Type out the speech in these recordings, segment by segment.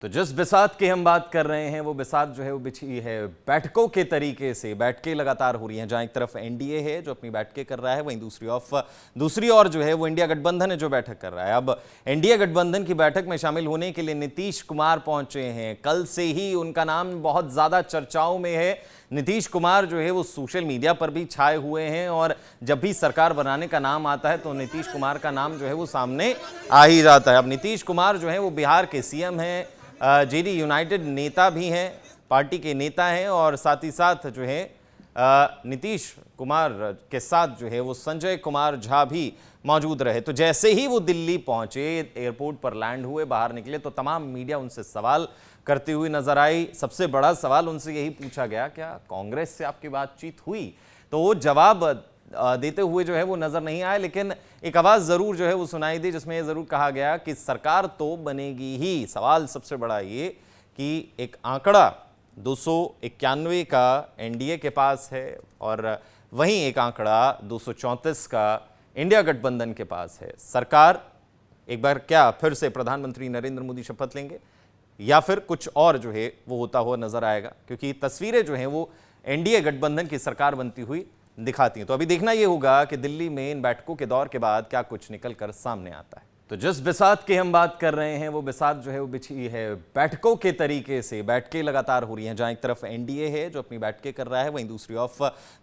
तो जिस बिसात की हम बात कर रहे हैं वो बिसात जो है वो बिछी है बैठकों के तरीके से। बैठकें लगातार हो रही हैं, जहां एक तरफ एनडीए है जो अपनी बैठकें कर रहा है, वहीं दूसरी ओर जो है वो इंडिया गठबंधन है जो बैठक कर रहा है। अब एनडीए गठबंधन की बैठक में शामिल होने के लिए नीतीश कुमार पहुंचे हैं। कल से ही उनका नाम बहुत ज्यादा चर्चाओं में है। नीतीश कुमार जो है वो सोशल मीडिया पर भी छाए हुए हैं और जब भी सरकार बनाने का नाम आता है तो नीतीश कुमार का नाम जो है वो सामने आ ही जाता है। अब नीतीश कुमार जो है वो बिहार के सीएम हैं, जेडी यूनाइटेड नेता भी हैं, पार्टी के नेता हैं और साथ ही साथ जो है नीतीश कुमार के साथ जो है वो संजय कुमार झा भी मौजूद रहे। तो जैसे ही वो दिल्ली पहुंचे, एयरपोर्ट पर लैंड हुए, बाहर निकले तो तमाम मीडिया उनसे सवाल करती हुई नजर आई। सबसे बड़ा सवाल उनसे यही पूछा गया, क्या कांग्रेस से आपकी बातचीत हुई? तो वो जवाब देते हुए जो है वो नजर नहीं आए, लेकिन एक आवाज जरूर जो है वो सुनाई दी जिसमें ये जरूर कहा गया कि सरकार तो बनेगी ही। सवाल सबसे बड़ा ये कि एक आंकड़ा 291 का एनडीए के पास है और वहीं एक आंकड़ा 234 का इंडिया गठबंधन के पास है। सरकार एक बार क्या फिर से प्रधानमंत्री नरेंद्र मोदी शपथ लेंगे या फिर कुछ और जो है वो होता हुआ नजर आएगा? क्योंकि तस्वीरें जो हैं वो एनडीए गठबंधन की सरकार बनती हुई दिखाती हैं। तो अभी देखना यह होगा कि दिल्ली में इन बैठकों के दौर के बाद क्या कुछ निकल कर सामने आता है। तो जिस बिसात की हम बात कर रहे हैं वो बिसात जो है वो बिछी है बैठकों के तरीके से। बैठकें लगातार हो रही हैं, जहां एक तरफ एनडीए है जो अपनी बैठकें कर रहा है, वहीं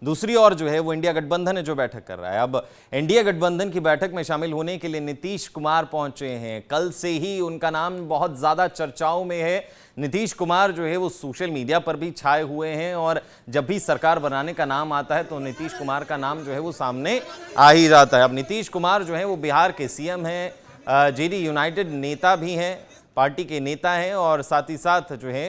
दूसरी ओर जो है वो इंडिया गठबंधन है जो बैठक कर रहा है। अब एनडीए गठबंधन की बैठक में शामिल होने के लिए नीतीश कुमार पहुंचे हैं। कल से ही उनका नाम बहुत ज्यादा चर्चाओं में है। नीतीश कुमार जो है वो सोशल मीडिया पर भी छाए हुए हैं और जब भी सरकार बनाने का नाम आता है तो नीतीश कुमार का नाम जो है वो सामने आ ही जाता है। अब नीतीश कुमार जो है वो बिहार के सीएम हैं, जेडी यूनाइटेड नेता भी हैं, पार्टी के नेता हैं और साथ ही साथ जो है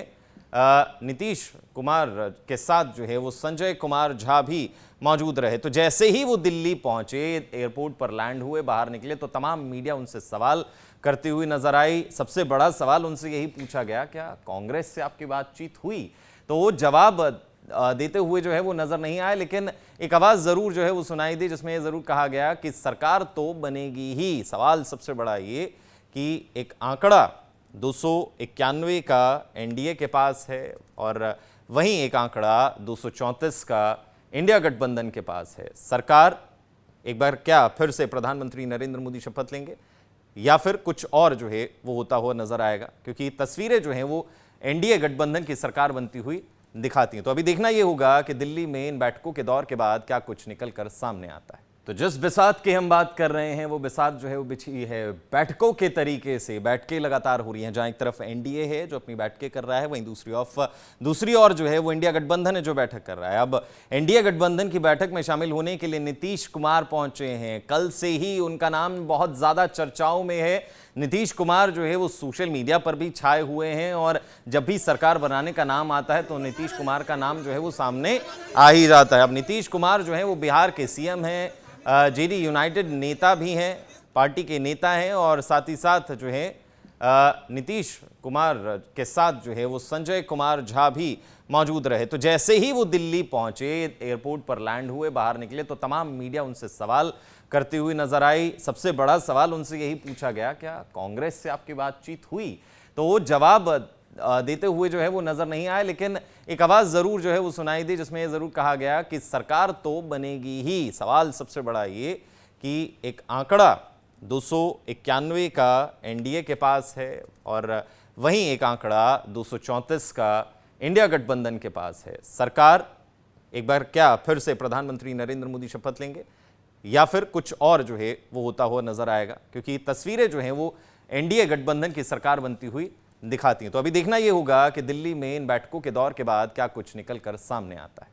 नीतीश कुमार के साथ जो है वो संजय कुमार झा भी मौजूद रहे। तो जैसे ही वो दिल्ली पहुंचे, एयरपोर्ट पर लैंड हुए, बाहर निकले तो तमाम मीडिया उनसे सवाल करती हुई नजर आई। सबसे बड़ा सवाल उनसे यही पूछा गया, क्या कांग्रेस से आपकी बातचीत हुई? तो वो जवाब देते हुए जो है वो नजर नहीं आए, लेकिन एक आवाज जरूर जो है वो सुनाई दी जिसमें ये जरूर कहा गया कि सरकार तो बनेगी ही। सवाल सबसे बड़ा ये कि एक आंकड़ा 291 का एनडीए के पास है और वहीं एक आंकड़ा 234 का इंडिया गठबंधन के पास है। सरकार एक बार क्या फिर से प्रधानमंत्री नरेंद्र मोदी शपथ लेंगे या फिर कुछ और जो है वो होता हुआ नजर आएगा? क्योंकि तस्वीरें जो हैं वो एनडीए गठबंधन की सरकार बनती हुई दिखाती हैं। तो अभी देखना यह होगा कि दिल्ली में इन बैठकों के दौर के बाद क्या कुछ निकल कर सामने आता है। तो जिस बिसात की हम बात कर रहे हैं वो बिसात जो है वो बिछी है बैठकों के तरीके से। बैठकें लगातार हो रही हैं, जहां एक तरफ एनडीए है जो अपनी बैठकें कर रहा है, वहीं दूसरी ओर जो है वो इंडिया गठबंधन है जो बैठक कर रहा है। अब एनडीए गठबंधन की बैठक में शामिल होने के लिए नीतीश कुमार पहुंचे हैं। कल से ही उनका नाम बहुत ज्यादा चर्चाओं में है। नीतीश कुमार जो है वो सोशल मीडिया पर भी छाए हुए हैं और जब भी सरकार बनाने का नाम आता है तो नीतीश कुमार का नाम जो है वो सामने आ ही जाता है। अब नीतीश कुमार जो है वो बिहार के सीएम हैं, जेडी यूनाइटेड नेता भी हैं, पार्टी के नेता हैं और साथ ही साथ जो है नीतीश कुमार के साथ जो है वो संजय कुमार झा भी मौजूद रहे। तो जैसे ही वो दिल्ली पहुंचे, एयरपोर्ट पर लैंड हुए, बाहर निकले तो तमाम मीडिया उनसे सवाल करती हुई नजर आई। सबसे बड़ा सवाल उनसे यही पूछा गया, क्या कांग्रेस से आपकी बातचीत हुई? तो वो जवाब देते हुए जो है वो नजर नहीं आए, लेकिन एक आवाज जरूर जो है वो सुनाई दी जिसमें ये जरूर कहा गया कि सरकार तो बनेगी ही। सवाल सबसे बड़ा ये कि एक आंकड़ा 291 का एनडीए के पास है और वहीं एक आंकड़ा 234 का इंडिया गठबंधन के पास है। सरकार एक बार क्या फिर से प्रधानमंत्री नरेंद्र मोदी शपथ लेंगे या फिर कुछ और जो है वो होता हुआ नजर आएगा? क्योंकि तस्वीरें जो हैं वो एनडीए गठबंधन की सरकार बनती हुई दिखाती हैं। तो अभी देखना यह होगा कि दिल्ली में इन बैठकों के दौर के बाद क्या कुछ निकल कर सामने आता है।